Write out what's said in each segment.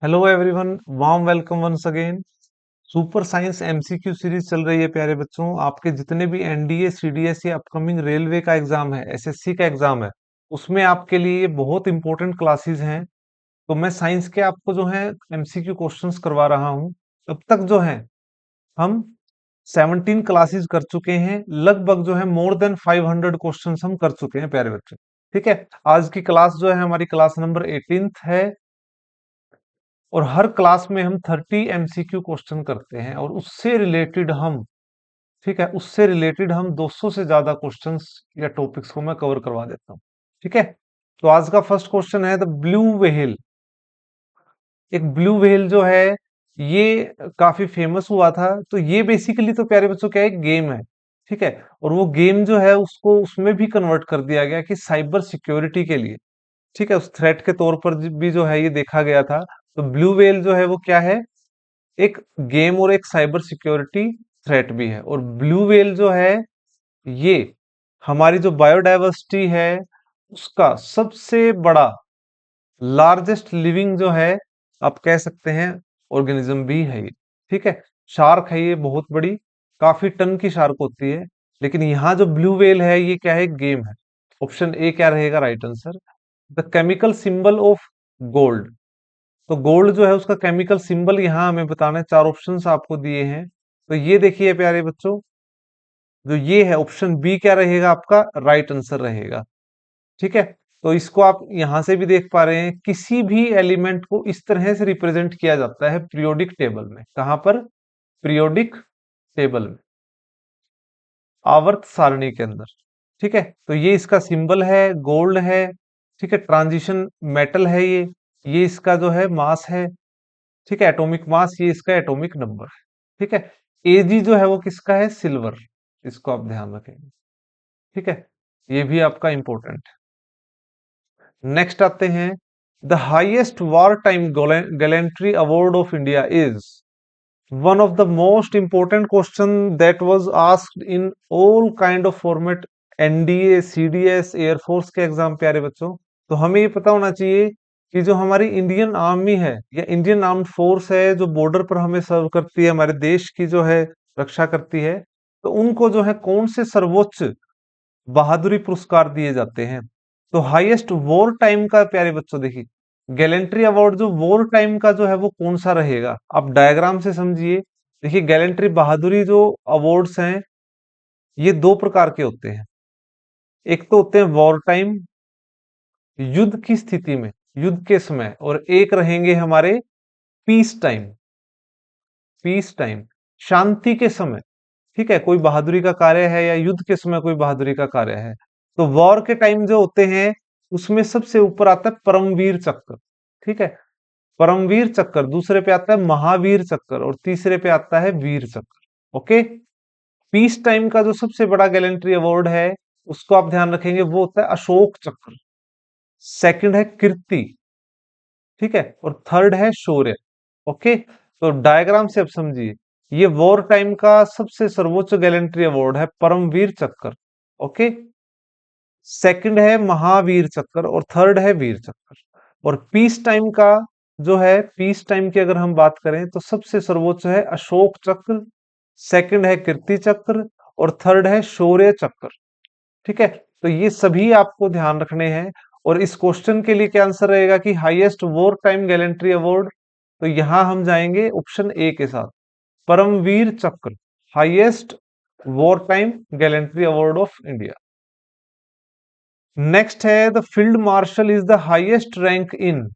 Hello everyone, warm welcome once again. Super science MCQ series चल रही है प्यारे बच्चों। आपके जितने भी एनडीए सीडीएस या अपकमिंग रेलवे का एग्जाम है, एसएससी का एग्जाम है, उसमें आपके लिए ये बहुत इंपॉर्टेंट क्लासेस हैं। तो मैं साइंस के आपको जो है एमसीक्यू क्वेश्चंस करवा रहा हूँ। अब तक जो है हम 17 क्लासेस कर चुके हैं, लगभग जो है मोर देन 500 क्वेश्चंस हम कर चुके हैं प्यारे बच्चे। ठीक है, आज की क्लास जो है हमारी क्लास नंबर 18 है और हर क्लास में हम 30 एमसीक्यू क्वेश्चन करते हैं और उससे रिलेटेड हम, ठीक है, उससे रिलेटेड हम 200 से ज्यादा क्वेश्चंस या टॉपिक्स को मैं कवर करवा देता हूँ। ठीक है, तो आज का फर्स्ट क्वेश्चन है द ब्लू व्हेल। एक ब्लू व्हेल जो है ये काफी फेमस हुआ था। तो ये बेसिकली तो प्यारे बच्चों क्या है, एक गेम है। ठीक है, और वो गेम जो है उसको उसमें भी कन्वर्ट कर दिया गया कि साइबर सिक्योरिटी के लिए। ठीक है, उस थ्रेट के तौर पर भी जो है ये देखा गया था। तो ब्लू व्हेल जो है वो क्या है, एक गेम और एक साइबर सिक्योरिटी थ्रेट भी है। और ब्लू व्हेल जो है ये हमारी जो बायोडायवर्सिटी है उसका सबसे बड़ा लार्जेस्ट लिविंग जो है आप कह सकते हैं ऑर्गेनिज्म भी है ये। ठीक है, शार्क है ये बहुत बड़ी, काफी टन की शार्क होती है। लेकिन यहाँ जो ब्लू व्हेल है ये क्या है, गेम है। ऑप्शन ए क्या रहेगा right answer. The chemical symbol of gold. तो गोल्ड जो है उसका केमिकल सिंबल यहाँ हमें बताना है। चार ऑप्शंस आपको दिए हैं, तो ये देखिए प्यारे बच्चों, जो ये है ऑप्शन बी क्या रहेगा आपका राइट आंसर रहेगा। ठीक है, तो इसको आप यहां से भी देख पा रहे हैं, किसी भी एलिमेंट को इस तरह से रिप्रेजेंट किया जाता है पीरियोडिक टेबल में। कहां पर, पीरियोडिक टेबल में, आवर्त सारणी के अंदर। ठीक है, तो ये इसका सिंबल है, गोल्ड है। ठीक है, ट्रांजिशन मेटल है ये इसका जो है मास है। ठीक है, एटॉमिक मास, ये इसका एटॉमिक नंबर है। ठीक है, एजी जो है वो किसका है, सिल्वर। इसको आप ध्यान रखेंगे। ठीक है, ये भी आपका इंपॉर्टेंट है। नेक्स्ट आते हैं, the highest war time gallantry award of India is. One of the most important question that was asked in all kind of format, NDA CDS air force के एग्जाम प्यारे बच्चों। तो हमें ये पता होना चाहिए कि जो हमारी इंडियन आर्मी है या इंडियन आर्म्ड फोर्स है, जो बॉर्डर पर हमें सर्व करती है, हमारे देश की जो है रक्षा करती है, तो उनको जो है कौन से सर्वोच्च बहादुरी पुरस्कार दिए जाते हैं। तो हाईएस्ट वॉर टाइम का प्यारे बच्चों देखिए, गैलेंट्री अवार्ड जो वॉर टाइम का जो है वो कौन सा रहेगा, आप डायग्राम से समझिए। देखिए गैलेंट्री बहादुरी जो अवार्ड्स हैं ये दो प्रकार के होते हैं। एक तो होते हैं वॉर टाइम, युद्ध की स्थिति में, युद्ध के समय, और एक रहेंगे हमारे पीस टाइम। पीस टाइम, शांति के समय। ठीक है, कोई बहादुरी का कार्य है या युद्ध के समय कोई बहादुरी का कार्य है। तो वॉर के टाइम जो होते हैं उसमें सबसे ऊपर आता है परमवीर चक्र। ठीक है, परमवीर चक्र, दूसरे पे आता है महावीर चक्र और तीसरे पे आता है वीर चक्र। ओके, पीस टाइम का जो सबसे बड़ा गैलेंट्री अवार्ड है उसको आप ध्यान रखेंगे, वो होता है अशोक चक्र। सेकंड है कीर्ति। ठीक है, और थर्ड है शौर्य। ओके, तो डायग्राम से अब समझिए, ये वॉर टाइम का सबसे सर्वोच्च गैलेंट्री अवार्ड है परमवीर चक्र। ओके, सेकंड है महावीर चक्र और थर्ड है वीर चक्र। और पीस टाइम का जो है, पीस टाइम की अगर हम बात करें तो सबसे सर्वोच्च है अशोक चक्र, सेकंड है कीर्ति चक्र और थर्ड है शौर्य चक्र। ठीक है, तो ये सभी आपको ध्यान रखने हैं। और इस क्वेश्चन के लिए क्या आंसर रहेगा कि highest war time gallantry award, तो यहां हम जाएंगे ऑप्शन ए के साथ, Param Vir Chakra, highest war time gallantry award of India. Next है the field marshal is the highest rank in.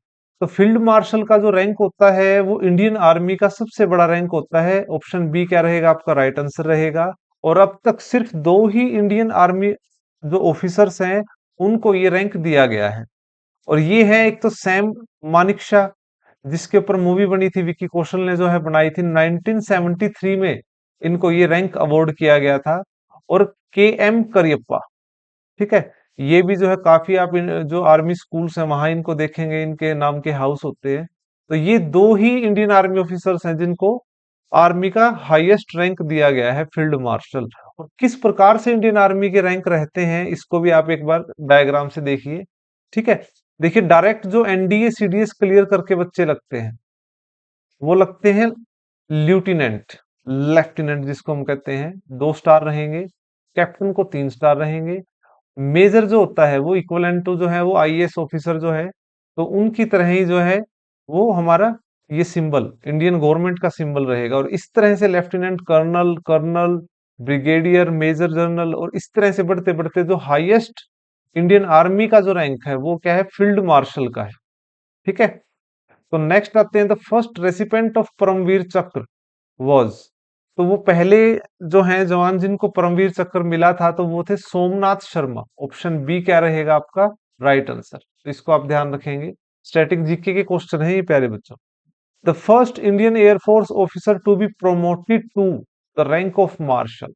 तो फील्ड मार्शल का जो रैंक होता है वो इंडियन आर्मी का सबसे बड़ा रैंक होता है। ऑप्शन बी क्या रहेगा आपका राइट आंसर रहेगा। और अब तक सिर्फ दो ही इंडियन आर्मी जो ऑफिसर्स हैं उनको ये रैंक दिया गया है। और ये है, एक तो सैम मानिकशा, जिसके ऊपर मूवी बनी थी, विकी कौशल ने जो है बनाई थी 1973 में, इनको ये रैंक अवार्ड किया गया था। और के एम करियप्पा। ठीक है, ये भी जो है काफी, आप जो आर्मी स्कूल्स हैं वहां इनको देखेंगे, इनके नाम के हाउस होते हैं। तो ये दो ही इंडियन आर्मी ऑफिसर्स हैं जिनको आर्मी का हाईएस्ट रैंक दिया गया है, फील्ड मार्शल। और किस प्रकार से इंडियन आर्मी के रैंक रहते हैं इसको भी आप एक बार डायग्राम से देखिए। ठीक है, देखिए डायरेक्ट जो एनडीए सीडीएस क्लियर करके बच्चे लगते हैं वो लगते हैं ल्यूटिनेंट, लेफ्टिनेंट जिसको हम कहते हैं, 2 स्टार रहेंगे। कैप्टन को 3 स्टार रहेंगे। मेजर जो होता है वो इक्वलेंट टू जो है वो आईएएस ऑफिसर जो है, तो उनकी तरह ही जो है वो हमारा ये सिंबल इंडियन गवर्नमेंट का सिंबल रहेगा। और इस तरह से lieutenant colonel, colonel, brigadier, major general, और इस तरह से बढ़ते बढ़ते जो हाईएस्ट इंडियन आर्मी का जो रैंक है वो क्या है, फील्ड मार्शल का है। ठीक है। तो नेक्स्ट आते हैं, the first recipient of Param Vir Chakra was, तो वो पहले जो हैं जवान जिनको परमवीर चक्र मिला था तो वो थे सोमनाथ शर्मा। ऑप्शन बी क्या रहेगा आपका राइट आंसर, तो इसको आप ध्यान रखेंगे। स्टैटिक जीके के क्वेश्चन है ये प्यारे बच्चों। The first Indian air force officer to be promoted to the rank of marshal.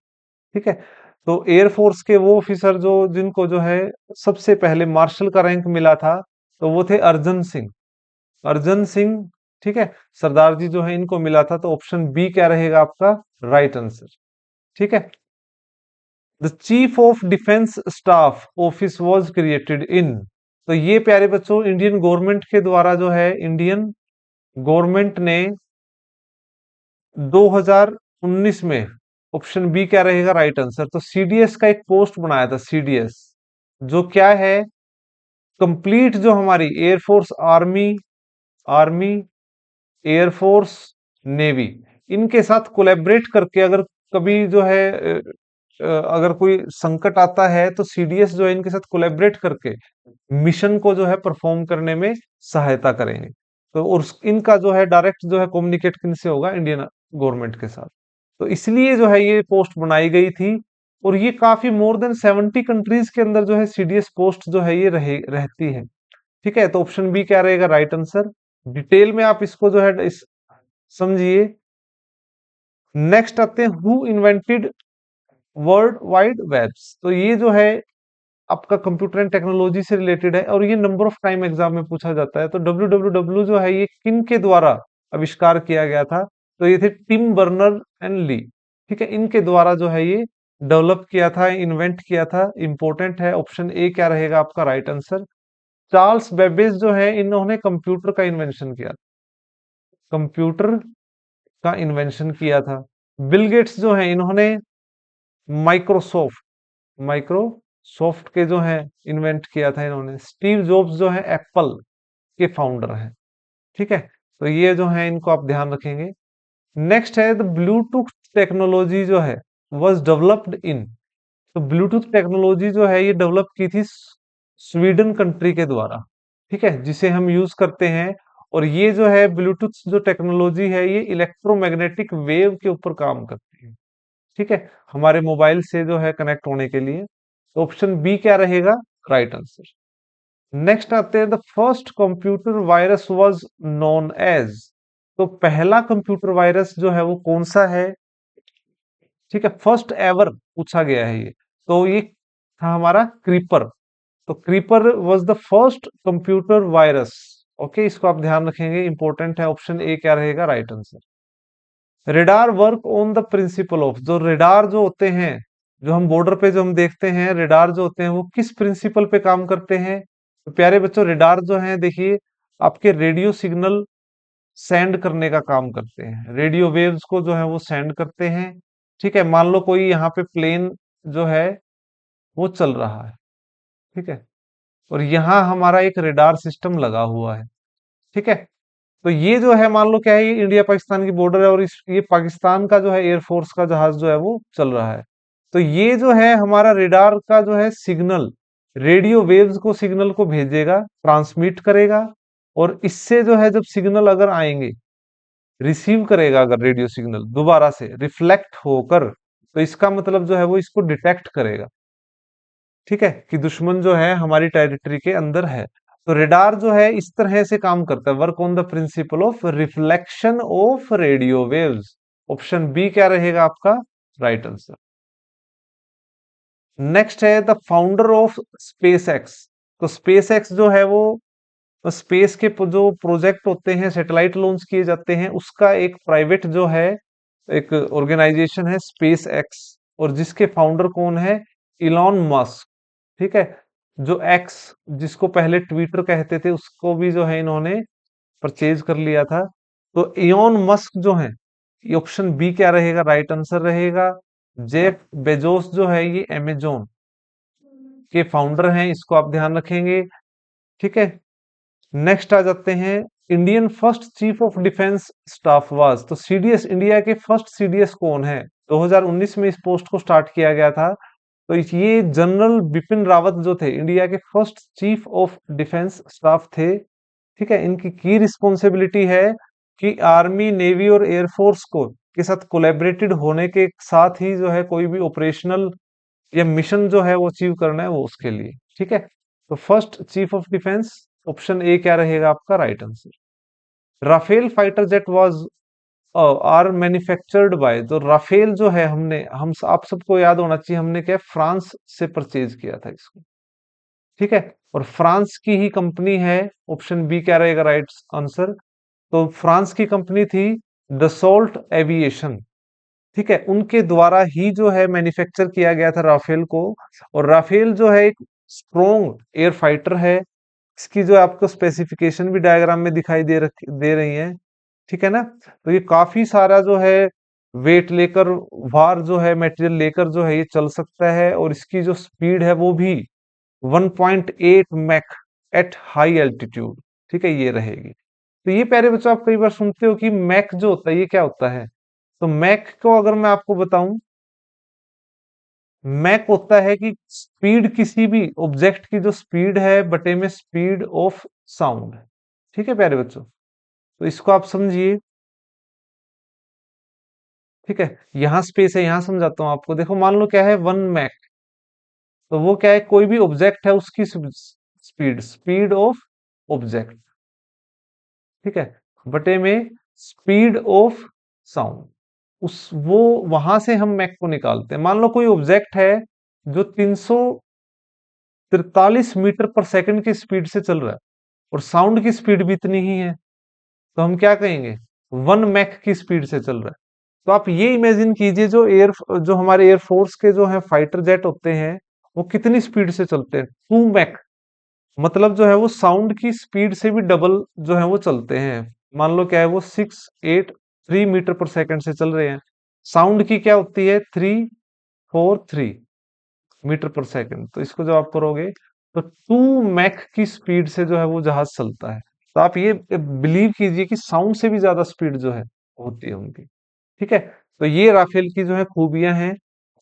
ठीक है। तो एयरफोर्स के वो ऑफिसर जो जिनको जो है सबसे पहले मार्शल का रैंक मिला था, तो वो थे अर्जन सिंह। अर्जन सिंह, ठीक है, सरदार जी जो है इनको मिला था। तो ऑप्शन बी क्या रहेगा आपका राइट आंसर। ठीक है। The chief of defence staff office was created in, तो ये प्यारे बच्चों इंडियन गवर्नमेंट के द्वारा जो है इंडियन गवर्नमेंट ने 2019 में, ऑप्शन बी क्या रहेगा राइट आंसर, तो सीडीएस का एक पोस्ट बनाया था, सीडीएस जो क्या है, कंप्लीट जो हमारी air force, army, army, air force, navy, इनके साथ कोलैबोरेट करके अगर कभी जो है अगर कोई संकट आता है तो सीडीएस जो है इनके साथ कोलैबोरेट करके मिशन को जो है परफॉर्म करने में सहायता करेंगे। तो और इनका जो है डायरेक्ट जो है कम्युनिकेट किनसे होगा, इंडियन गवर्नमेंट के साथ। तो इसलिए जो है ये पोस्ट बनाई गई थी। और ये काफी मोर देन 70 कंट्रीज के अंदर जो है सीडीएस पोस्ट जो है ये रहती है। ठीक है। तो ऑप्शन बी क्या रहेगा राइट आंसर। डिटेल में आप इसको जो है समझिए। नेक्स्ट आते हैं, who invented world wide webs, तो ये जो है आपका कंप्यूटर एंड टेक्नोलॉजी से रिलेटेड है और ये नंबर ऑफ टाइम एग्जाम में पूछा जाता है। तो डब्ल्यू जो है ये किन के द्वारा आविष्कार किया गया था, तो ये थे टिम बर्नर एंड ली। ठीक है। इनके द्वारा जो है ये डेवलप किया था, इन्वेंट किया था। इंपॉर्टेंट है, ऑप्शन ए क्या रहेगा आपका राइट आंसर। चार्ल्स बेबेज जो है इन्होंने कंप्यूटर का इन्वेंशन किया, कंप्यूटर का इन्वेंशन किया था। बिल गेट्स जो है इन्होंने माइक्रोसॉफ्ट, माइक्रोसॉफ्ट के जो है इन्वेंट किया था इन्होंने। स्टीव जॉब्स जो है एप्पल के फाउंडर हैं। ठीक है। तो ये जो है इनको आप ध्यान रखेंगे। नेक्स्ट है, द ब्लूटूथ टेक्नोलॉजी जो है वाज डेवलप्ड इन, तो ब्लूटूथ टेक्नोलॉजी जो है ये डेवलप की थी स्वीडन कंट्री के द्वारा। ठीक है, जिसे हम यूज करते हैं। और ये जो है ब्लूटूथ जो टेक्नोलॉजी है ये इलेक्ट्रोमैग्नेटिक वेव के ऊपर काम करती है। ठीक है, हमारे मोबाइल से जो है कनेक्ट होने के लिए। तो ऑप्शन बी क्या रहेगा राइट आंसर। नेक्स्ट आते हैं, the first computer virus was known as, तो पहला कंप्यूटर वायरस जो है वो कौन सा है। ठीक है, फर्स्ट एवर पूछा गया है ये। तो ये था हमारा क्रीपर। तो creeper was the first computer virus. Okay, इसको आप ध्यान रखेंगे, इंपॉर्टेंट है। ऑप्शन ए क्या रहेगा right answer. Radar work on the principle of, जो रेडार जो होते हैं, जो हम बॉर्डर पे जो हम देखते हैं रेडार जो होते हैं वो किस प्रिंसिपल पे काम करते हैं। तो प्यारे बच्चों रेडार जो है देखिए आपके रेडियो सिग्नल सेंड करने का काम करते हैं, रेडियो वेव्स को जो है वो सेंड करते हैं। ठीक है, मान लो कोई यहाँ पे प्लेन जो है वो चल रहा है। ठीक है, और यहाँ हमारा एक रेडार सिस्टम लगा हुआ है। ठीक है, तो ये जो है मान लो क्या है, ये इंडिया पाकिस्तान की बॉर्डर है और ये पाकिस्तान का जो है एयरफोर्स का जहाज जो है वो चल रहा है। तो ये जो है हमारा रेडार का जो है सिग्नल, रेडियो वेव्स को सिग्नल को भेजेगा, ट्रांसमिट करेगा। और इससे जो है जब सिग्नल अगर आएंगे, रिसीव करेगा अगर रेडियो सिग्नल दोबारा से रिफ्लेक्ट होकर, तो इसका मतलब जो है वो इसको डिटेक्ट करेगा। ठीक है, कि दुश्मन जो है हमारी टेरिटरी के अंदर है। तो रेडार जो है इस तरह से काम करता है, work on the principle of reflection of radio waves. Option B क्या रहेगा आपका राइट आंसर। नेक्स्ट है, the founder of SpaceX, तो स्पेस एक्स जो है वो स्पेस के जो प्रोजेक्ट होते हैं, सैटेलाइट लॉन्च किए जाते हैं, उसका एक प्राइवेट जो है एक ऑर्गेनाइजेशन है स्पेस एक्स। और जिसके फाउंडर कौन है, इलॉन मस्क। ठीक है, जो एक्स जिसको पहले ट्विटर कहते थे उसको भी जो है इन्होंने परचेज कर लिया था। तो इलोन मस्क जो है, ये ऑप्शन बी क्या रहेगा, राइट आंसर रहेगा। जेफ बेजोस जो है ये अमेजोन के फाउंडर हैं, इसको आप ध्यान रखेंगे। ठीक है, नेक्स्ट आ जाते हैं। Indian first chief of defence staff was, तो सीडीएस, इंडिया के फर्स्ट सीडीएस कौन है? 2019 में इस पोस्ट को स्टार्ट किया गया था। तो ये जनरल बिपिन रावत जो थे, इंडिया के first chief of defence staff थे। ठीक है, इनकी की रिस्पॉन्सिबिलिटी है कि आर्मी, नेवी और एयरफोर्स को के साथ कोलैबोरेटेड होने के साथ ही जो है कोई भी ऑपरेशनल या मिशन जो है वो अचीव करना है वो उसके लिए। ठीक है, तो first chief of defence, option A क्या रहेगा आपका right answer. Rafale fighter jet was are manufactured by, तो राफेल जो है आप सबको याद होना चाहिए, हमने क्या फ्रांस से परचेज किया था इसको। ठीक है, और फ्रांस की ही कंपनी है। ऑप्शन बी क्या रहेगा राइट आंसर। तो फ्रांस की कंपनी थी दसोल्ट एविएशन। ठीक है, उनके द्वारा ही जो है मैन्युफैक्चर किया गया था राफेल को। और राफेल जो है एक स्ट्रॉन्ग एयर फाइटर है। इसकी जो आपको स्पेसिफिकेशन भी डायग्राम में दिखाई दे रही है। ठीक है ना, तो ये काफी सारा जो है वेट लेकर, भार जो है मटेरियल लेकर जो है ये चल सकता है। और इसकी जो स्पीड है वो भी 1.8 मैक एट हाई एल्टीट्यूड। ठीक है, ये रहेगी। तो ये प्यारे बच्चों, आप कई बार सुनते हो कि मैक जो होता है ये क्या होता है। तो मैक को अगर मैं आपको बताऊं, मैक होता है कि स्पीड, किसी भी ऑब्जेक्ट की जो स्पीड है बटे में स्पीड ऑफ साउंड। ठीक है प्यारे बच्चों, तो इसको आप समझिए। ठीक है, यहां स्पेस है, यहां समझाता हूं आपको। देखो मान लो क्या है 1 मैक, तो वो क्या है, कोई भी ऑब्जेक्ट है उसकी स्पीड, स्पीड ऑफ ऑब्जेक्ट। ठीक है, बटे में स्पीड ऑफ साउंड। उस वो वहां से हम मैक को निकालते हैं। मान लो कोई ऑब्जेक्ट है जो 343 मीटर पर सेकंड की स्पीड से चल रहा है और साउंड की स्पीड भी इतनी ही है, तो हम क्या कहेंगे, 1 मैक की स्पीड से चल रहा है। तो आप ये इमेजिन कीजिए, जो हमारे एयरफोर्स के जो है फाइटर जेट होते हैं, वो कितनी स्पीड से चलते हैं, 2 मैक। मतलब जो है वो साउंड की स्पीड से भी डबल जो है वो चलते हैं। मान लो क्या है वो 683 मीटर पर सेकंड से चल रहे हैं। साउंड की क्या होती है, 343 मीटर पर सेकंड। तो इसको जब आप करोगे तो 2 मैक की स्पीड से जो है वो जहाज चलता है। तो आप ये बिलीव कीजिए कि साउंड से भी ज्यादा स्पीड जो है होती है उनकी। ठीक है, तो ये राफेल की जो है खूबियां हैं।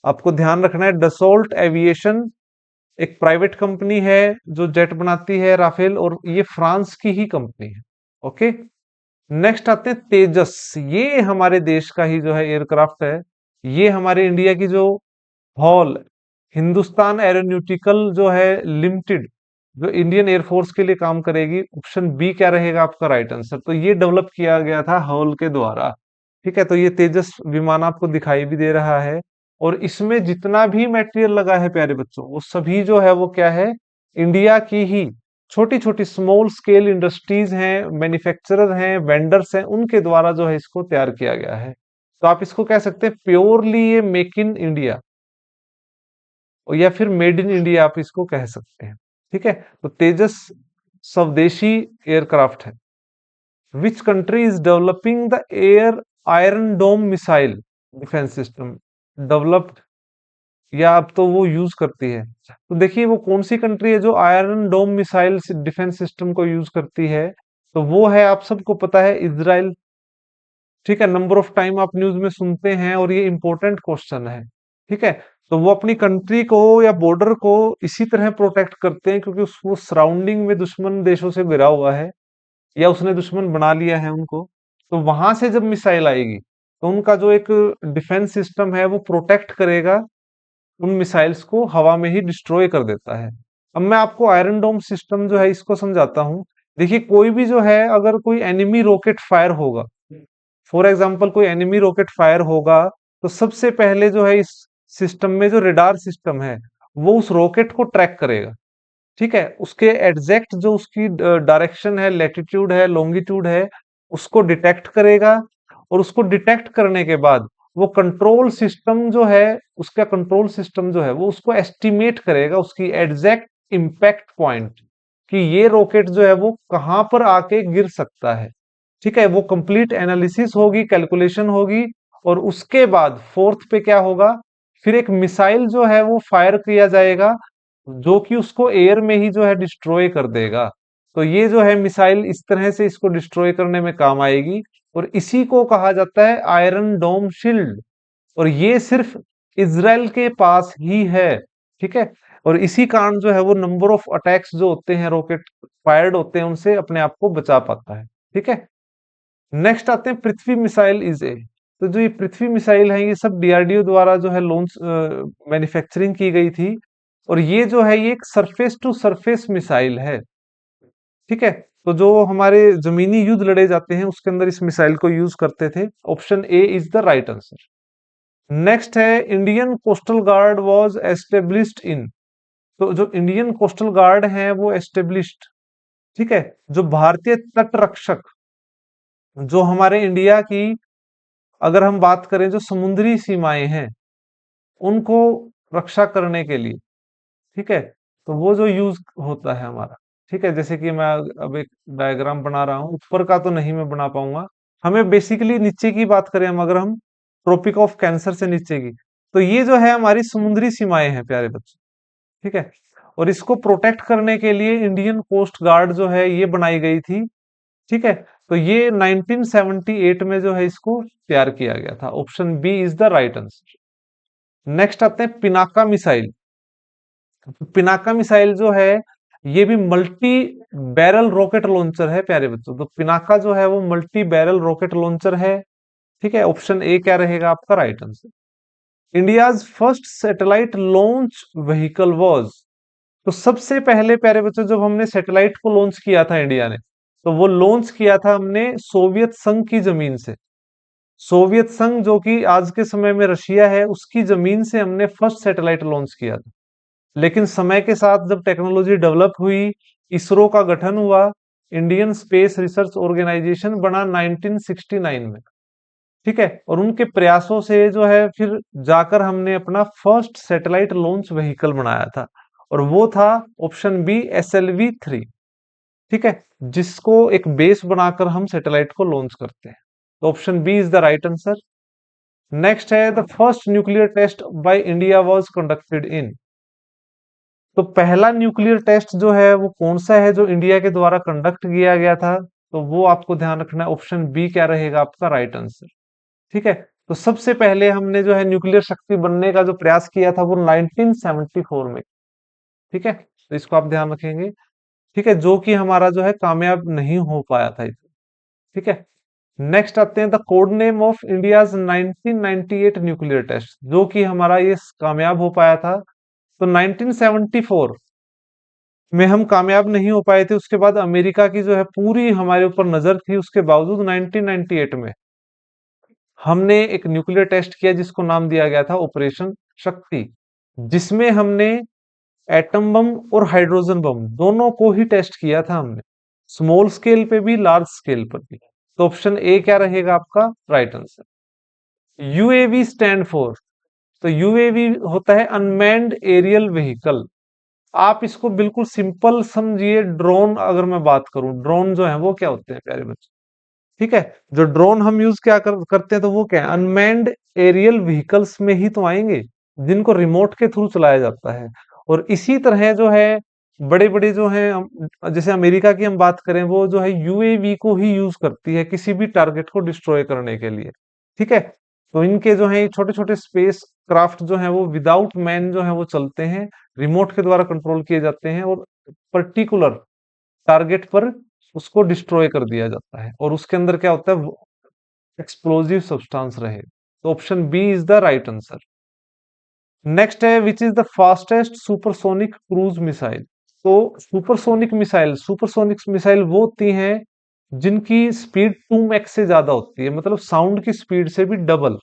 आपको ध्यान रखना है, डसोल्ट एविएशन एक प्राइवेट कंपनी है जो जेट बनाती है राफेल, और ये फ्रांस की ही कंपनी है। ओके, नेक्स्ट आते हैं तेजस। ये हमारे देश का ही जो है एयरक्राफ्ट है। ये हमारे इंडिया की जो हॉल, हिंदुस्तान एरोनॉटिकल जो है लिमिटेड, जो इंडियन एयरफोर्स के लिए काम करेगी। ऑप्शन बी क्या रहेगा आपका राइट आंसर। तो ये डेवलप किया गया था हॉल के द्वारा। ठीक है, तो ये तेजस विमान आपको दिखाई भी दे रहा है। और इसमें जितना भी मटेरियल लगा है प्यारे बच्चों, वो सभी जो है वो क्या है, इंडिया की ही छोटी छोटी स्मॉल स्केल इंडस्ट्रीज हैं, मैन्युफैक्चरर हैं, वेंडर्स हैं, उनके द्वारा जो है इसको तैयार किया गया है। तो आप इसको कह सकते हैं प्योरली ये मेक इन इंडिया, और या फिर मेड इन इंडिया आप इसको कह सकते हैं। ठीक है, तो तेजस स्वदेशी एयरक्राफ्ट है। Which country is developing the air iron dome missile defence system, developed, या अब तो वो यूज करती है। तो देखिए वो कौन सी कंट्री है जो iron dome missile defence system को यूज करती है। तो वो है, आप सबको पता है, इजराइल। ठीक है, नंबर ऑफ टाइम आप न्यूज में सुनते हैं और ये इंपॉर्टेंट क्वेश्चन है। ठीक है, तो वो अपनी कंट्री को या बॉर्डर को इसी तरह प्रोटेक्ट करते हैं क्योंकि वो सराउंडिंग में दुश्मन देशों से घिरा हुआ है, या उसने दुश्मन बना लिया है उनको। तो वहां से जब मिसाइल आएगी तो उनका जो एक डिफेंस सिस्टम है वो प्रोटेक्ट करेगा, उन मिसाइल्स को हवा में ही डिस्ट्रॉय कर देता है। अब मैं आपको आयरन डोम सिस्टम जो है इसको समझाता हूँ। देखिए कोई भी जो है, अगर कोई एनिमी रॉकेट फायर होगा, फॉर एग्जाम्पल कोई एनिमी रॉकेट फायर होगा, तो सबसे पहले जो है इस सिस्टम में जो रेडार सिस्टम है वो उस रॉकेट को ट्रैक करेगा। ठीक है, उसके एग्जैक्ट जो उसकी डायरेक्शन है, लेटिट्यूड है, लॉन्गिट्यूड है, उसको डिटेक्ट करेगा। और उसको डिटेक्ट करने के बाद वो कंट्रोल सिस्टम जो है, उसका कंट्रोल सिस्टम जो है वो उसको एस्टिमेट करेगा उसकी एग्जैक्ट इम्पैक्ट पॉइंट, कि ये रॉकेट जो है वो कहां पर आके गिर सकता है। ठीक है, वो कंप्लीट एनालिसिस होगी, कैलकुलेशन होगी, और उसके बाद फोर्थ पे क्या होगा, फिर एक मिसाइल जो है वो फायर किया जाएगा, जो कि उसको एयर में ही जो है डिस्ट्रॉय कर देगा। तो ये जो है मिसाइल इस तरह से इसको डिस्ट्रॉय करने में काम आएगी, और इसी को कहा जाता है आयरन डोम शील्ड। और ये सिर्फ इजराइल के पास ही है। ठीक है, और इसी कारण जो है वो नंबर ऑफ अटैक्स जो होते हैं, रॉकेट फायर्ड होते हैं, उनसे अपने आप को बचा पाता है। ठीक है, नेक्स्ट आते हैं पृथ्वी मिसाइल इज ए। तो जो ये पृथ्वी मिसाइल है, ये सब डीआरडीओ द्वारा जो है लॉन्च मैन्युफैक्चरिंग की गई थी, और ये जो है ये एक सरफेस टू सरफेस मिसाइल है। ठीक है, तो जो हमारे जमीनी युद्ध लड़े जाते हैं उसके अंदर इस मिसाइल को यूज करते थे। Option A is the right answer. Next है Indian coastal guard was established in. तो जो इंडियन कोस्टल गार्ड है वो एस्टेब्लिश्ड, ठीक है, जो भारतीय तट रक्षक, जो हमारे इंडिया की, अगर हम बात करें जो समुद्री सीमाएं हैं उनको रक्षा करने के लिए, ठीक है, तो वो जो यूज होता है हमारा। ठीक है, जैसे कि मैं अब एक डायग्राम बना रहा हूं, ऊपर का तो नहीं मैं बना पाऊंगा। हमें बेसिकली नीचे की बात करें हम, अगर हम ट्रॉपिक ऑफ कैंसर से नीचे की, तो ये जो है हमारी समुद्री सीमाएं हैं प्यारे बच्चों। ठीक है, और इसको प्रोटेक्ट करने के लिए इंडियन कोस्ट गार्ड जो है ये बनाई गई थी। ठीक है, तो ये 1978 में जो है इसको तैयार किया गया था। Option B is the right answer. Next आते हैं पिनाका मिसाइल। पिनाका मिसाइल जो है ये भी मल्टी बैरल रॉकेट लॉन्चर है प्यारे बच्चों। तो पिनाका जो है वो मल्टी बैरल रॉकेट लॉन्चर है। ठीक है, ऑप्शन ए क्या रहेगा आपका right answer. India's first satellite launch vehicle was. तो सबसे पहले प्यारे बच्चों जब हमने सैटेलाइट को लॉन्च किया था इंडिया ने, तो वो लॉन्च किया था हमने सोवियत संघ की जमीन से। सोवियत संघ जो कि आज के समय में रशिया है, उसकी जमीन से हमने फर्स्ट सैटेलाइट लॉन्च किया था। लेकिन समय के साथ जब टेक्नोलॉजी डेवलप हुई, इसरो का गठन हुआ, इंडियन स्पेस रिसर्च ऑर्गेनाइजेशन बना 1969 में। ठीक है, और उनके प्रयासों से जो है फिर जाकर हमने अपना फर्स्ट सैटेलाइट लॉन्च व्हीकल बनाया था, और वो था ऑप्शन बी SLV-3। ठीक है, जिसको एक बेस बनाकर हम सैटेलाइट को लॉन्च करते हैं। तो option B is the right answer. Next है the first nuclear test by India was conducted in. तो पहला न्यूक्लियर टेस्ट जो है वो कौन सा है जो इंडिया के द्वारा कंडक्ट किया गया था, तो वो आपको ध्यान रखना है। ऑप्शन बी क्या रहेगा आपका राइट आंसर। ठीक है, तो सबसे पहले हमने जो है न्यूक्लियर शक्ति बनने का जो प्रयास किया था वो 1974 में। ठीक है, तो इसको आप ध्यान रखेंगे। ठीक है, जो कि हमारा जो है कामयाब नहीं हो पाया था इसमें। ठीक है, नेक्स्ट आते हैं the code name of India's 1998 nuclear test, जो कि हमारा ये कामयाब हो पाया था। तो 1974 में हम कामयाब नहीं हो पाए थे, उसके बाद अमेरिका की जो है पूरी हमारे ऊपर नजर थी, उसके बावजूद 1998 में हमने एक न्यूक्लियर टेस्ट किया जिसको नाम दिया गया था ऑपरेशन शक्ति, जिसमें हमने एटम बम और हाइड्रोजन बम दोनों को ही टेस्ट किया था हमने, स्मॉल स्केल पे भी लार्ज स्केल पर भी। तो ऑप्शन ए क्या रहेगा आपका right answer. UAV stand for. तो यूएवी होता है अनमैन्ड एरियल व्हीकल। आप इसको बिल्कुल सिंपल समझिए, ड्रोन अगर मैं बात करूं, ड्रोन जो है वो क्या होते हैं प्यारे बच्चे। ठीक है, जो ड्रोन हम यूज क्या करते हैं, तो वो क्या है, अनमैन्ड एरियल व्हीकल्स में ही तो आएंगे, जिनको रिमोट के थ्रू चलाया जाता है। और इसी तरह जो है बड़े बड़े जो हैं जैसे अमेरिका की हम बात करें, वो जो है यूएवी को ही यूज करती है किसी भी टारगेट को डिस्ट्रॉय करने के लिए। ठीक है, तो इनके जो है छोटे छोटे स्पेस क्राफ्ट जो है वो विदाउट मैन जो है वो चलते हैं, रिमोट के द्वारा कंट्रोल किए जाते हैं, और पर्टिकुलर टारगेट पर उसको डिस्ट्रॉय कर दिया जाता है, और उसके अंदर क्या होता है, एक्सप्लोजिव सब्सटेंस रहे। तो option B is the right answer. Next है which is the fastest supersonic cruise missile. तो सुपरसोनिक मिसाइल वो होती हैं जिनकी स्पीड 2 मैक से ज्यादा होती है, मतलब साउंड की स्पीड से भी डबल,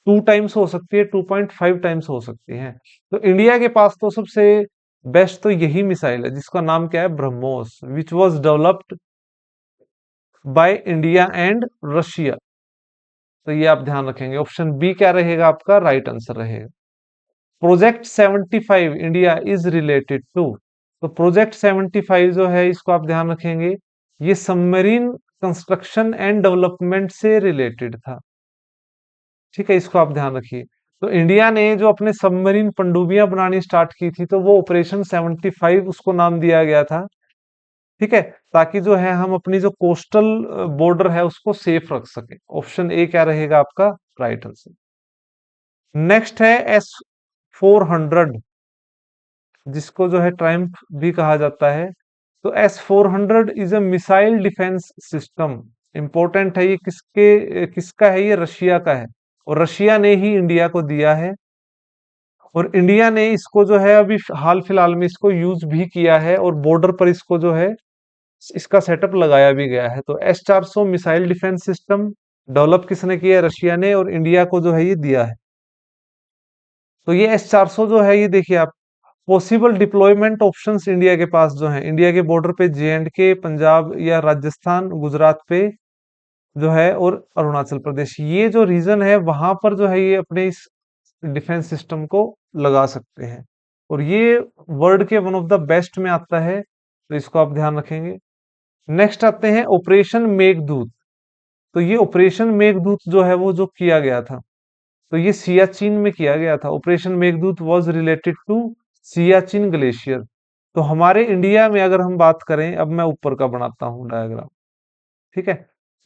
2 टाइम्स हो सकती है, 2.5 टाइम्स हो सकती है। तो इंडिया के पास तो सबसे बेस्ट तो यही मिसाइल है, जिसका नाम क्या है, BrahMos, which was developed by India and Russia. तो ये आप ध्यान रखेंगे, ऑप्शन बी क्या रहेगा आपका राइट आंसर रहेगा। Project 75 India is related to. तो प्रोजेक्ट 75 जो है इसको आप ध्यान रखेंगे, ये सबमरीन कंस्ट्रक्शन एंड डेवलपमेंट से रिलेटेड था। ठीक है, इसको आप ध्यान रखिए। तो इंडिया ने जो अपने सबमरीन पनडुब्बियां बनानी स्टार्ट की थी, तो वो ऑपरेशन 75 उसको नाम दिया गया था। ठीक है, ताकि जो है हम अपनी जो कोस्टल बॉर्डर है उसको सेफ रख सके। ऑप्शन ए क्या रहेगा आपका राइट आंसर। नेक्स्ट है S-400, जिसको जो है ट्रायम्फ भी कहा जाता है। तो S-400 is a missile defence system. Important है, ये किसका है? ये रशिया का है, और रशिया ने ही इंडिया को दिया है। और इंडिया ने इसको जो है अभी हाल फिलहाल में इसको यूज भी किया है, और बॉर्डर पर इसको जो है इसका सेटअप लगाया भी गया है। तो S-400 missile defence system develop किसने किया है? रशिया ने, और इंडिया को जो है ये दिया है। तो ये S-400 जो है, ये देखिए आप, पॉसिबल डिप्लॉयमेंट ऑप्शंस इंडिया के पास जो है, इंडिया के बॉर्डर पे J&K, पंजाब या राजस्थान, गुजरात पे जो है, और अरुणाचल प्रदेश, ये जो रीजन है वहां पर जो है ये अपने इस डिफेंस सिस्टम को लगा सकते हैं। और ये वर्ल्ड के वन ऑफ द बेस्ट में आता है, तो इसको आप ध्यान रखेंगे। नेक्स्ट आते हैं ऑपरेशन मेघदूत। तो ये ऑपरेशन मेघदूत जो है वो जो किया गया था, तो ये सियाचिन में किया गया था। Operation Meghdoot was related to Siachen glacier. तो हमारे इंडिया में अगर हम बात करें, अब मैं ऊपर का बनाता हूँ डायग्राम। ठीक है,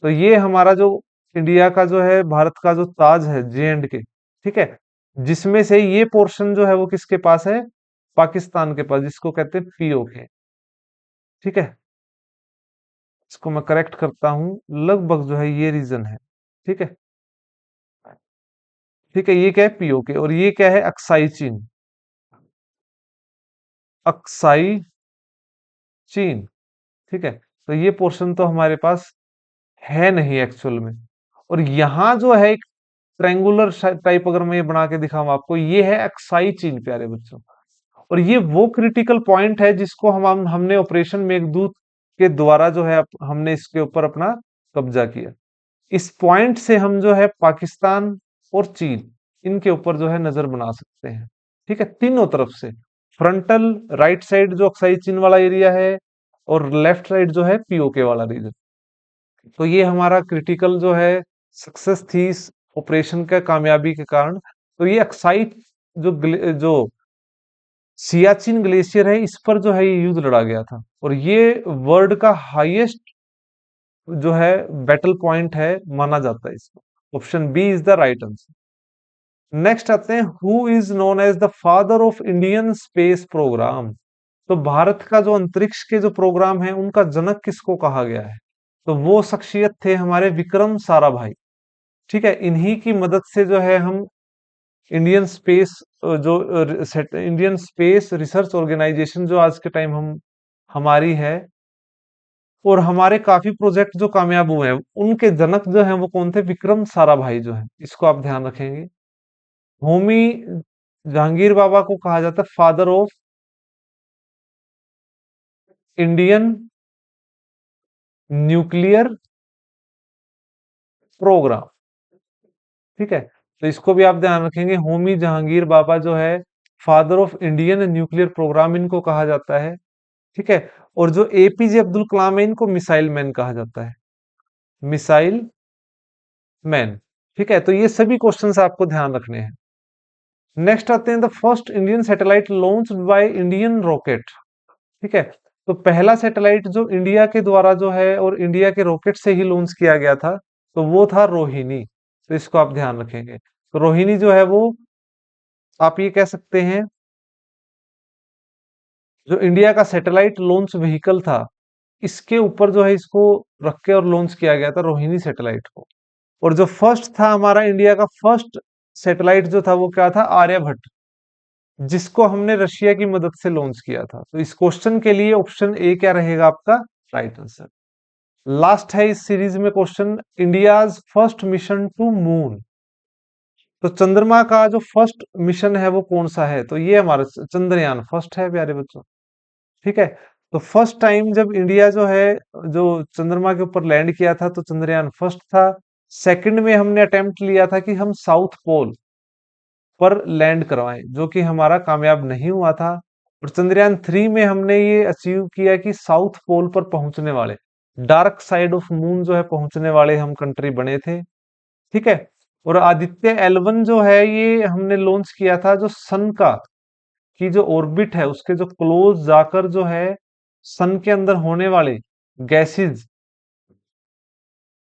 तो ये हमारा जो इंडिया का जो है, भारत का जो ताज है J&K, ठीक है, जिसमें से ये पोर्शन जो है वो किसके पास है? पाकिस्तान के पास, जिसको कहते हैं POK। ठीक है, इसको मैं करेक्ट करता हूँ, लगभग जो है ये रीजन है। ठीक है, ठीक है, ये क्या है? POK, और ये क्या है? अक्साई चीन। अक्साई चीन। ठीक है, तो ये पोर्शन तो हमारे पास है नहीं एक्चुअल में। और यहाँ जो है एक ट्रायंगुलर टाइप, अगर मैं ये बना के दिखाऊं आपको, ये है अक्साई चीन प्यारे बच्चों। और ये वो क्रिटिकल पॉइंट है जिसको हमने ऑपरेशन मेघदूत के द्वारा जो है हमने इसके ऊपर अपना कब्जा किया। इस पॉइंट से हम जो है पाकिस्तान और चीन, इनके ऊपर जो है नजर बना सकते हैं। ठीक है, तीनों तरफ से, फ्रंटल राइट साइड जो अक्साई चीन वाला एरिया है, और लेफ्ट साइड जो है POK वाला रीजन। तो ये हमारा क्रिटिकल जो है सक्सेस थी इस ऑपरेशन का कामयाबी के कारण। तो ये अक्साई जो सियाचिन ग्लेशियर है, इस पर जो है ये युद्ध लड़ा गया था, और ये वर्ल्ड का हाईएस्ट जो है बैटल पॉइंट है माना जाता है इसको। Option B is the right answer. Next आते हैं, who is known as the father of Indian space programme. तो भारत का जो अंतरिक्ष के जो प्रोग्राम है, उनका जनक किसको कहा गया है? तो वो शख्सियत थे हमारे विक्रम साराभाई। ठीक है, इन्हीं की मदद से जो है हम Indian space Indian space research organisation जो आज के टाइम हम हमारी है, और हमारे काफी प्रोजेक्ट जो कामयाब हुए हैं, उनके जनक जो हैं वो कौन थे? विक्रम साराभाई जो है, इसको आप ध्यान रखेंगे। होमी जहांगीर बाबा को कहा जाता है father of Indian nuclear programme. ठीक है, तो इसको भी आप ध्यान रखेंगे। होमी जहांगीर बाबा जो है father of Indian nuclear programme इनको कहा जाता है। ठीक है, और जो APJ अब्दुल कलाम है, इनको मिसाइल मैन कहा जाता है। Missile man. ठीक है, तो ये सभी क्वेश्चंस आपको ध्यान रखने हैं। नेक्स्ट आते हैं, the first Indian satellite launch by Indian rocket. ठीक है, तो पहला सैटेलाइट जो इंडिया के द्वारा जो है, और इंडिया के रॉकेट से ही लॉन्च किया गया था, तो वो था रोहिणी। तो इसको आप ध्यान रखेंगे। तो रोहिणी जो है वो, आप ये कह सकते हैं, जो इंडिया का सैटेलाइट लॉन्च व्हीकल था, इसके ऊपर जो है इसको रख के और लॉन्च किया गया था रोहिणी सैटेलाइट को। और जो फर्स्ट था हमारा इंडिया का फर्स्ट सैटेलाइट जो था, वो क्या था? आर्यभट्ट, जिसको हमने रशिया की मदद से लॉन्च किया था। तो इस क्वेश्चन के लिए ऑप्शन ए क्या रहेगा आपका राइट आंसर। लास्ट है इस सीरीज में question, India's first mission to moon. तो चंद्रमा का जो फर्स्ट मिशन है वो कौन सा है? तो ये हमारा चंद्रयान फर्स्ट है प्यारे बच्चों। ठीक है, तो फर्स्ट टाइम जब इंडिया जो है, जो चंद्रमा के ऊपर लैंड किया था, तो चंद्रयान फर्स्ट था। सेकंड में हमने अटेम्प्ट लिया था कि हम साउथ पोल पर लैंड करवाएं, जो कि हमारा कामयाब नहीं हुआ था। और चंद्रयान 3 में हमने ये अचीव किया कि साउथ पोल पर पहुंचने वाले, डार्क साइड ऑफ मून जो है पहुंचने वाले हम कंट्री बने थे। ठीक है। और आदित्य L1 जो है ये हमने लॉन्च किया था जो सन का की जो ऑर्बिट है उसके जो क्लोज जाकर जो है सन के अंदर होने वाले गैसेस,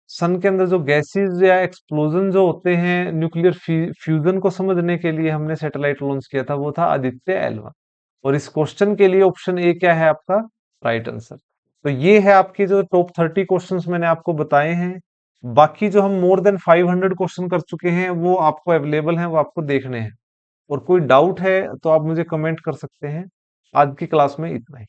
सन के अंदर जो गैसेस या एक्सप्लोजन जो होते हैं न्यूक्लियर फ्यूजन को समझने के लिए हमने सैटेलाइट लॉन्च किया था, वो था आदित्य L1। और इस क्वेश्चन के लिए ऑप्शन ए क्या है आपका राइट आंसर। तो ये है आपके जो टॉप 30 क्वेश्चंस मैंने आपको बताए हैं। बाकी जो हम मोर देन 500 क्वेश्चन कर चुके हैं वो आपको अवेलेबल हैं, वो आपको देखने हैं। और कोई डाउट है तो आप मुझे कमेंट कर सकते हैं। आज की क्लास में इतना ही।